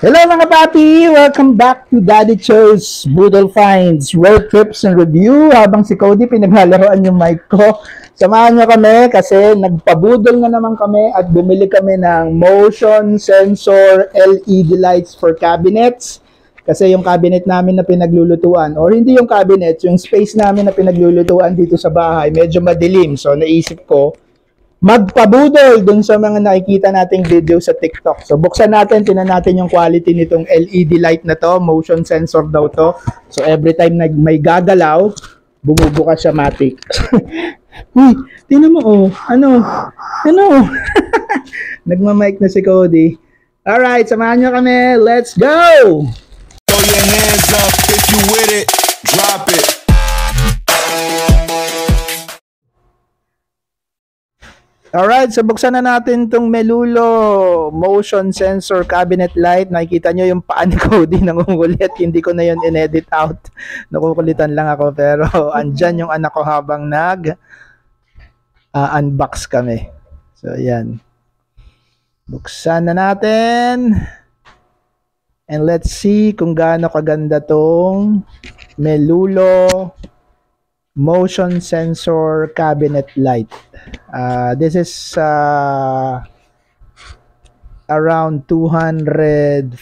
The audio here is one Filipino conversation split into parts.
Hello mga papi! Welcome back to Daddy Cho's Boodle Finds, Road Trips and Review. Habang si Cody pinaglalaroan yung mic ko, samahan nyo kami kasi nagpabudol na naman kami at bumili kami ng motion sensor LED lights for cabinets. Kasi yung cabinet namin na pinaglulutuan, or hindi yung cabinet, yung space namin na pinaglulutuan dito sa bahay, medyo madilim. So naisip ko, magpabudol dun sa mga nakikita nating video sa TikTok. So buksan natin, tinan natin yung quality nitong LED light na to, motion sensor daw to. So every time na may gagalaw, bumubukas siya matik. Uy, tinan mo oh, ano? Nagmamic na si Cody. Alright, samahan nyo kami, let's go! Throw your hands up if you with it, drop it. Alright, so buksan na natin itong Melulo motion sensor cabinet light. Nakikita nyo yung paa ni Cody nangungulit. Hindi ko na yun in-edit out. Nakukulitan lang ako. Pero andyan yung anak ko habang unbox kami. So, yan. Buksan na natin. And let's see kung gaano kaganda tong Melulo motion sensor cabinet light. This is around 240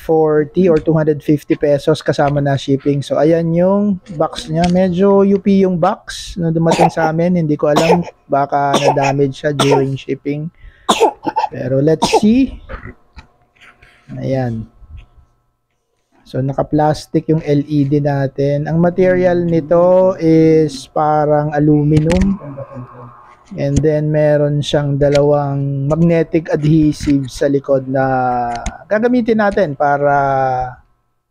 or 250 pesos kasama na shipping. So ayan yung box niya. Medyo UP yung box na dumating sa amin. Hindi ko alam, baka na-damage siya during shipping. Pero let's see. Ayan. So naka-plastic yung LED natin. Ang material nito is parang aluminum. And then meron siyang dalawang magnetic adhesive sa likod na gagamitin natin para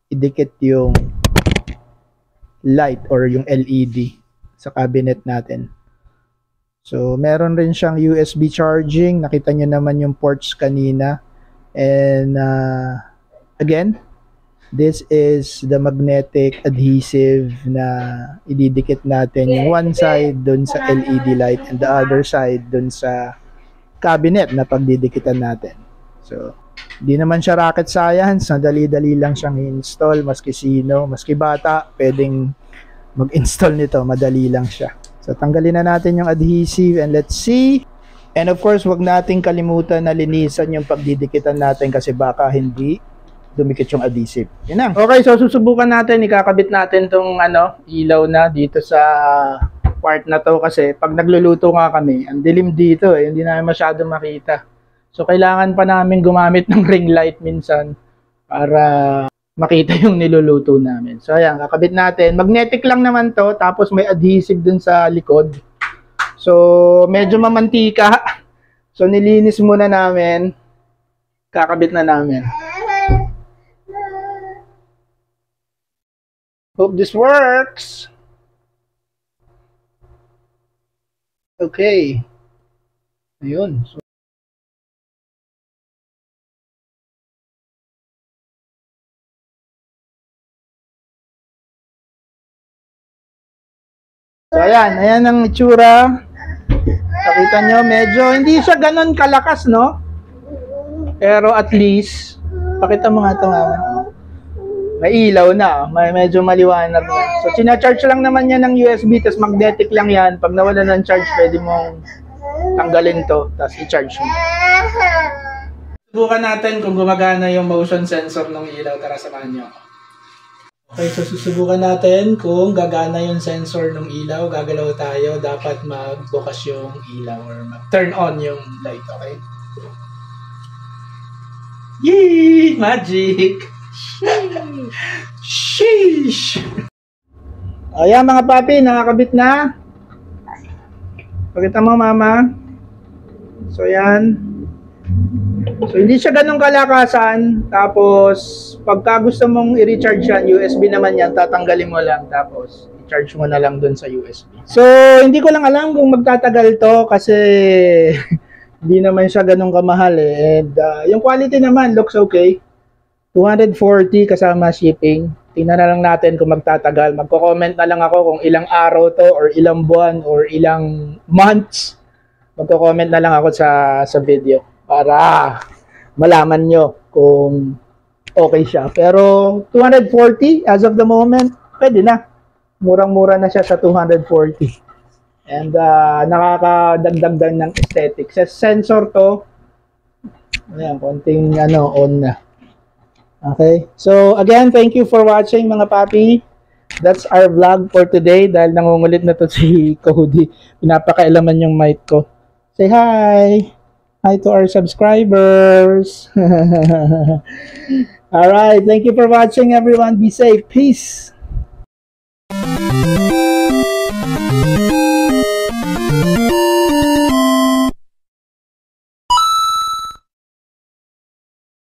idikit yung light or yung LED sa cabinet natin. So meron rin siyang USB charging. Nakita nyo naman yung ports kanina. And again, this is the magnetic adhesive na ididikit natin yung one side dun sa LED light and the other side dun sa cabinet na pagdidikitan natin. So, di naman siya rocket science, madali-dali lang siyang i-install, maski sino, maski bata, pwedeng mag-install nito, madali lang siya. So, tanggalin na natin yung adhesive and let's see. And of course, wag nating kalimutan na linisan yung pagdidikitan natin kasi baka hindi dumikit yung adhesive. Yun lang. Okay, so susubukan natin, ikakabit natin tong ilaw na dito sa part na to kasi pag nagluluto nga kami, ang dilim dito hindi namin masyado makita. So kailangan pa namin gumamit ng ring light minsan para makita yung niluluto namin. So ayan, kakabit natin. Magnetic lang naman to, tapos may adhesive dun sa likod. So medyo mamantika. So nilinis muna namin. Kakabit na namin. Hope this works. Okay. Ayun. So ayan ang itsura. Nakita nyo, medyo hindi siya ganon kalakas, no? Pero at least, pakita mo nga ito nga. May ilaw na, medyo maliwanag na. So, sina-charge lang naman yan ng USB, tapos magnetic lang yan. Pag nawala ng charge, pwede mong tanggalin to, tapos i-charge mo. Subukan natin kung gumagana yung motion sensor ng ilaw. Tara, samahan nyo. Okay, so susubukan natin kung gagana yung sensor ng ilaw. Gagalaw tayo, dapat magbukas yung ilaw or mag-turn on yung light, okay? Yee! Magic! Sheesh! Ayan mga papi, nakakabit na. Pakita mo mama. So yan. So hindi siya ganun kalakasan. Tapos pagka gusto mong i-recharge yan, USB naman yan, tatanggalin mo lang. Tapos i-charge mo na lang dun sa USB. So hindi ko lang alam kung magtatagal to kasi hindi naman siya ganun kamahal eh. And yung quality naman looks okay. 240 kasama shipping. Tingnan na lang natin kung magtatagal. Magko-comment na lang ako kung ilang araw to or ilang buwan or ilang months. Magko-comment na lang ako sa video para malaman nyo kung okay siya. Pero 240 as of the moment, pwede na. Murang-mura na siya sa 240. And nakakadagdag din ng aesthetics. Sa sensor to, ayan, konting on na. Okay? So, again, thank you for watching mga papi. That's our vlog for today dahil nangungulit na to si Cody. Pinapakailaman yung mic ko. Say hi! Hi to our subscribers! Alright, thank you for watching everyone. Be safe. Peace!